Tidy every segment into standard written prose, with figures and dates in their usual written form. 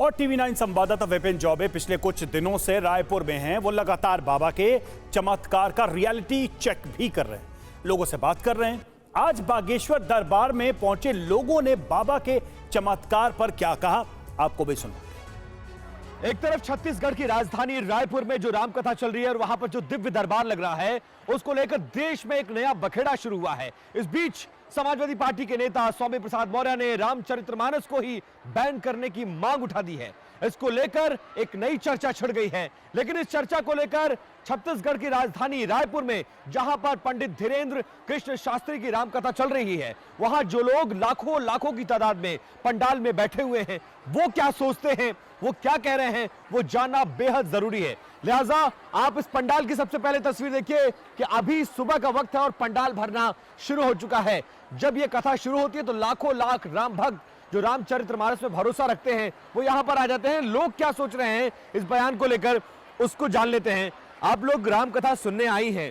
और टीवी9 संवाददाता विपिन चौबे पिछले कुछ दिनों से रायपुर में हैं। वो लगातार बाबा के चमत्कार का रियलिटी चेक भी कर रहे हैं, लोगों से बात कर रहे हैं। आज बागेश्वर दरबार में पहुंचे लोगों ने बाबा के चमत्कार पर क्या कहा, आपको भी सुनो। एक तरफ छत्तीसगढ़ की राजधानी रायपुर में जो रामकथा चल रही है और वहां पर जो दिव्य दरबार लग रहा है, उसको लेकर देश में एक नया बखेड़ा शुरू हुआ है। इस बीच समाजवादी पार्टी के नेता स्वामी प्रसाद मौर्य ने रामचरितमानस को ही बैन करने की मांग उठा दी है। इसको लेकर एक नई चर्चा छिड़ गई है। लेकिन इस चर्चा को लेकर छत्तीसगढ़ की राजधानी रायपुर में जहां पर पंडित धीरेन्द्र कृष्ण शास्त्री की रामकथा चल रही है, वहां जो लोग लाखों लाखों की तादाद में पंडाल में बैठे हुए हैं, वो क्या सोचते हैं, वो क्या कह रहे हैं, वो जानना बेहद जरूरी है। लिहाजा आप इस पंडाल की सबसे पहले तस्वीर देखिए कि अभी सुबह का वक्त है और पंडाल भरना शुरू हो चुका है। जब ये कथा शुरू होती है तो लाखों लाख राम भक्त जो रामचरितमानस में भरोसा रखते हैं वो यहां पर आ जाते हैं। लोग क्या सोच रहे हैं इस बयान को लेकर, उसको जान लेते हैं। आप लोग रामकथा सुनने आई हैं,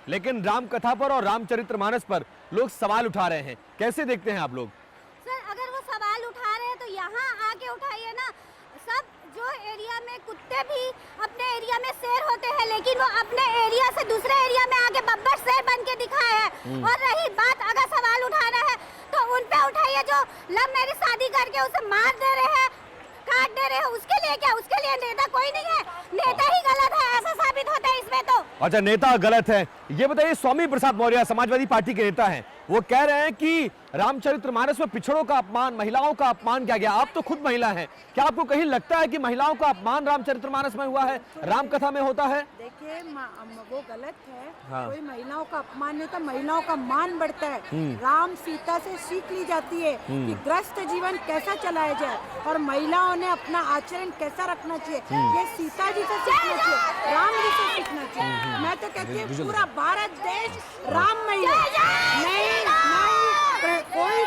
लेकिन रामकथा पर और रामचरितमानस पर लोग सवाल उठा रहे हैं, कैसे देखते हैं आप लोग? सर, अगर वो सवाल उठा रहे हैं तो यहाँ आके उठाइए ना। सब जो एरिया में कुत्ते भी अपने एरिया में शेर होते हैं, लेकिन वो अपने एरिया से दूसरे एरिया में आके बब्बर शेर बन के दिखाए हैं। और रही बात अगर सवाल उठाना है तो उन पे उठाइए जो लव मैरिज शादी करके उसे मार दे रहे हैं, काट दे रहे हैं। उसके लिए क्या, उसके लिए नेता कोई नहीं है, नेता ही गलत है, ऐसा साबित होता है इसमें तो। अच्छा, नेता गलत है, ये बताइए। स्वामी प्रसाद मौर्य समाजवादी पार्टी के नेता हैं, वो कह रहे हैं कि रामचरितमानस में पिछड़ों का अपमान, महिलाओं का अपमान किया गया। आप तो खुद महिला हैं, क्या आपको कहीं लगता है कि महिलाओं का अपमान रामचरितमानस में हुआ है, रामकथा में होता है? देखिए, वो गलत है। हाँ। कोई महिलाओं का अपमान नहीं, तो महिलाओं का मान बढ़ता है। राम सीता से सीख ली जाती है कि ग्रस्त जीवन कैसा चलाया जाए और महिलाओं ने अपना आचरण कैसा रखना चाहिए। ये सीता जी से सीखना चाहिए, राम जी से सीखना चाहिए। मैं तो कहती हूँ पूरा भारत देश राममय है। नहीं, कोई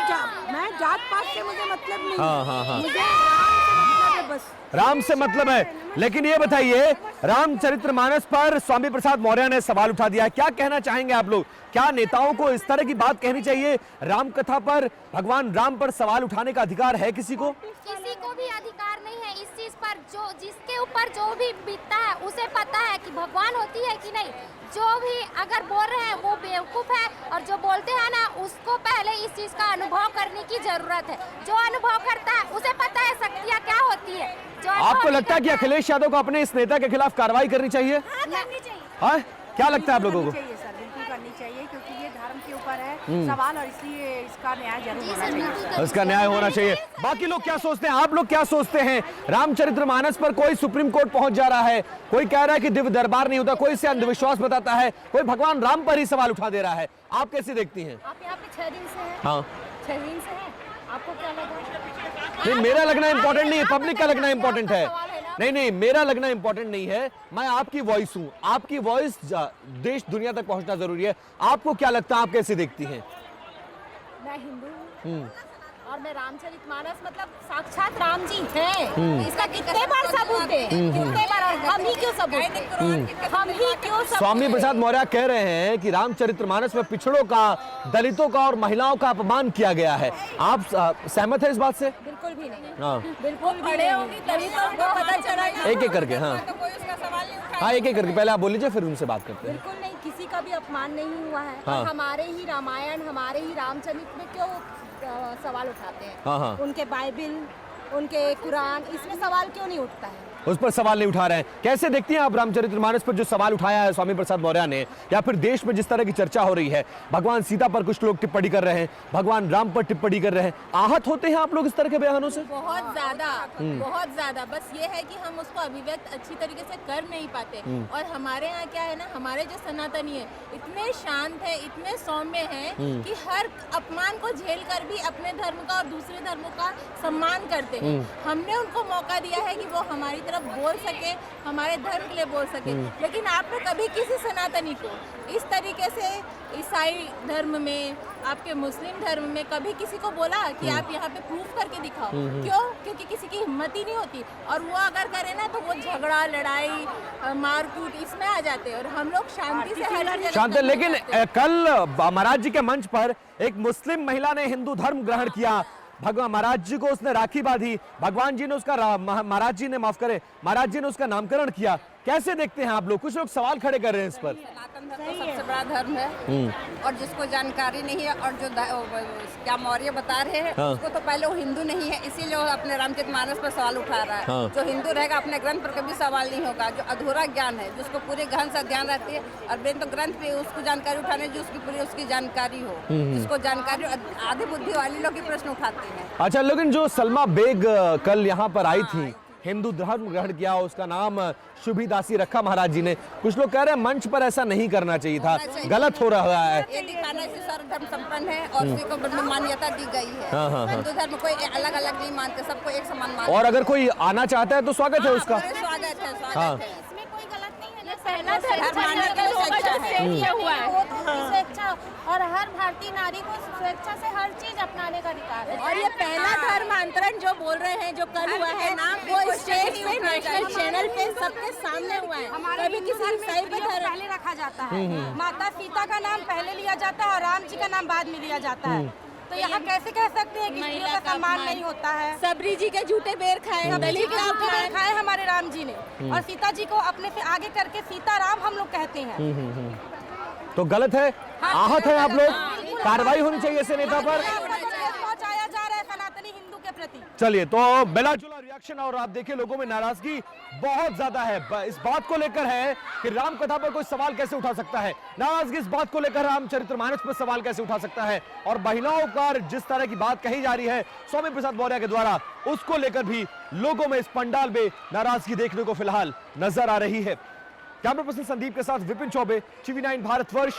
मैं जात पात से मुझे मतलब नहीं। मुझे राम से मतलब है, बस राम से मतलब है। लेकिन ये बताइए, रामचरितमानस पर स्वामी प्रसाद मौर्य ने सवाल उठा दिया, क्या कहना चाहेंगे आप लोग? क्या नेताओं को इस तरह की बात कहनी चाहिए? रामकथा पर, भगवान राम पर सवाल उठाने का अधिकार है किसी को? किसी को भी अधिकार नहीं है इस चीज पर। जो जिसके ऊपर जो भी बीतता है उसे पता है कि भगवान होती है कि नहीं। जो भी अगर बोल रहे हैं वो बेवकूफ है, और जो बोलते हैं ना उसको पहले इस चीज का अनुभव करने की जरूरत है। जो अनुभव करता है उसे पता है शक्तियाँ क्या होती है। आपको लगता है कि अखिलेश यादव को अपने इस नेता के खिलाफ कार्रवाई करनी चाहिए? हाँ, करनी चाहिए। हाँ, क्या लगता है आप लोगों को? चाहिए सर, बिल्कुल करनी चाहिए, क्योंकि ये धर्म के ऊपर है सवाल और इसलिए इसका न्याय जरूर होना चाहिए। इसका न्याय होना चाहिए। बाकी लोग क्या सोचते हैं, आप लोग क्या सोचते हैं? रामचरितमानस पर कोई सुप्रीम कोर्ट पहुंच जा रहा है, कोई कह रहा है कि दिव्य दरबार नहीं होता, कोई इसे अंधविश्वास बताता है, कोई भगवान राम पर ही सवाल उठा दे रहा है। आप कैसे देखती हैं? आप यहाँ पे 6 दिन से हैं। हाँ, 6 दिन से हैं, आपको क्या लगा? नहीं, मेरा लगना इंपॉर्टेंट नहीं है, पब्लिक का लगना इंपॉर्टेंट है। नहीं नहीं, मेरा लगना इंपॉर्टेंट नहीं है। मैं आपकी वॉइस हूँ, आपकी वॉइस देश दुनिया तक पहुंचना जरूरी है। आपको क्या लगता है, आप कैसे देखती हैं? मैं हिंदू हूँ और मैं रामचरितमानस मतलब साक्षात राम जी हैं। इसका कितने बार सबूत दे, कितने बार, और हम ही क्यों सबूत, हम ही क्यों सबूत? स्वामी प्रसाद मौर्य कह रहे हैं कि रामचरितमानस में पिछड़ों का, दलितों का और महिलाओं का अपमान किया गया है। आप सहमत है इस बात से? बिल्कुल भी नहीं। हाँ, बिल्कुल पढ़े होंगी तभी तो उनको पता चला। एक एक करके। हाँ तो कोई उसका सवाल नहीं उठाया। हाँ, एक एक करके। पहले आप बोल लीजिए, फिर उनसे बात करते हैं। बिल्कुल नहीं, किसी का भी अपमान नहीं हुआ है। हाँ। और हमारे ही रामायण, हमारे ही रामचरित में क्यों सवाल उठाते हैं? हाँ। उनके बाइबिल, उनके कुरान, इसमें सवाल क्यों नहीं उठता है? उस पर सवाल नहीं उठा रहे हैं। कैसे देखती हैं आप रामचरितमानस पर जो सवाल उठाया है स्वामी प्रसाद मौर्य ने, या फिर देश में जिस तरह की चर्चा हो रही है, भगवान सीता पर कुछ लोग टिप्पणी कर रहे हैं, भगवान राम पर टिप्पणी कर रहे हैं, आहत होते हैं आप लोग इस तरह के बयानों से? बहुत ज्यादा। बस ये है कि हम उसको अभिव्यक्त अच्छी तरीके से कर नहीं पाते। और हमारे यहाँ क्या है ना, हमारे जो सनातनी है इतने शांत है, इतने सौम्य हैं कि हर अपमान को झेल कर भी अपने धर्म का और दूसरे धर्मों का सम्मान करते हैं। हमने उनको मौका दिया है कि वो हमारी तरफ बोल सके, हमारे धर्म के लिए बोल सके। लेकिन आपने कभी किसी सनातनी को इस तरीके से ईसाई धर्म में, आपके मुस्लिम धर्म में कभी किसी को बोला कि आप यहाँ पे प्रूफ करके दिखाओ? क्यों? क्योंकि किसी की हिम्मत ही नहीं होती। और वो अगर करे ना तो वो झगड़ा, लड़ाई, मारकूट इसमें आ जाते हैं। और हम लोग शांति से हर शांत। लेकिन कल महाराज जी के मंच पर एक मुस्लिम महिला ने हिंदू धर्म ग्रहण किया, भगवान महाराज जी को उसने राखी बांधी, भगवान जी ने उसका महाराज जी ने माफ करे, महाराज जी ने उसका नामकरण किया। कैसे देखते हैं आप लोग? कुछ लोग सवाल खड़े कर रहे हैं इस पर। सनातन धर्म तो सबसे बड़ा धर्म है और जिसको जानकारी नहीं है और जो क्या मौर्य बता रहे हैं उसको तो पहले वो हिंदू नहीं है, इसीलिए वो अपने रामचरितमानस पर सवाल उठा रहा है। जो हिंदू रहेगा अपने ग्रंथ पर कभी सवाल नहीं होगा। जो अधूरा ज्ञान है, जिसको पूरे गहन से ध्यान रहती है और मेन तो ग्रंथ पे उसको जानकारी उठाने जो उसकी पूरी उसकी जानकारी हो, जिसको जानकारी आधी बुद्धि वाले लोग ही प्रश्न उठाते हैं। अच्छा, लेकिन जो सलमा बेग कल यहाँ पर आई थी, हिंदू धर्म ग्रहण किया, उसका नाम शुभिदासी रखा महाराज जी ने। कुछ लोग कह रहे हैं मंच पर ऐसा नहीं करना चाहिए था, गलत हो रहा है। ये दिखाना से सर्वधर्म संपन्न है और उसी को मान्यता दी गई है। हिंदू धर्म कोई अलग अलग नहीं मानते, सबको एक समान मानते। और अगर कोई आना चाहता है तो स्वागत है उसका। स्वागत है, हाँ। इसमें कोई गलत नहीं है। पहला धर्म मानने का स्वेच्छा हुआ है स्वेच्छा और हर भारतीय नारी को स्वेच्छा से हर चीज अपनाने का अधिकार है। और ये पहला धर्मांतरण जो बोल रहे हैं जो कल हुआ है ना, वो स्टेज पे नेशनल चैनल पे सबके सामने हुआ है। कभी किसी ईसाई पे पहले रखा जाता है, माता सीता का नाम पहले लिया जाता है और राम जी का नाम बाद में लिया जाता है। तो यहाँ कैसे कह सकते हैं कि स्त्रियों का सम्मान नहीं होता है? सबरी जी के झूठे बेर खाए, बलि का बेर खाए हमारे राम जी ने और सीता जी को अपने से आगे करके सीता राम हम लोग कहते हैं। तो गलत है, आहत है आप लोग, कार्रवाई होनी चाहिए ऐसे नेता पर। पहुंचाया जा रहा है सनातनी हिंदू के प्रति। चलिए, तो मिला जुला रिएक्शन और आप देखिए लोगों में नाराजगी बहुत ज्यादा है। इस बात को लेकर है कि राम कथा पर कोई सवाल कैसे उठा सकता है, नाराजगी इस बात को लेकर रामचरितमानस पर सवाल कैसे उठा सकता है, और महिलाओं पर जिस तरह की बात कही जा रही है स्वामी प्रसाद मौर्य के द्वारा, उसको लेकर भी लोगों में इस पंडाल में नाराजगी देखने को फिलहाल नजर आ रही है। कैमरा पर्सन संदीप के साथ विपिन चौबे, TV9 भारतवर्ष,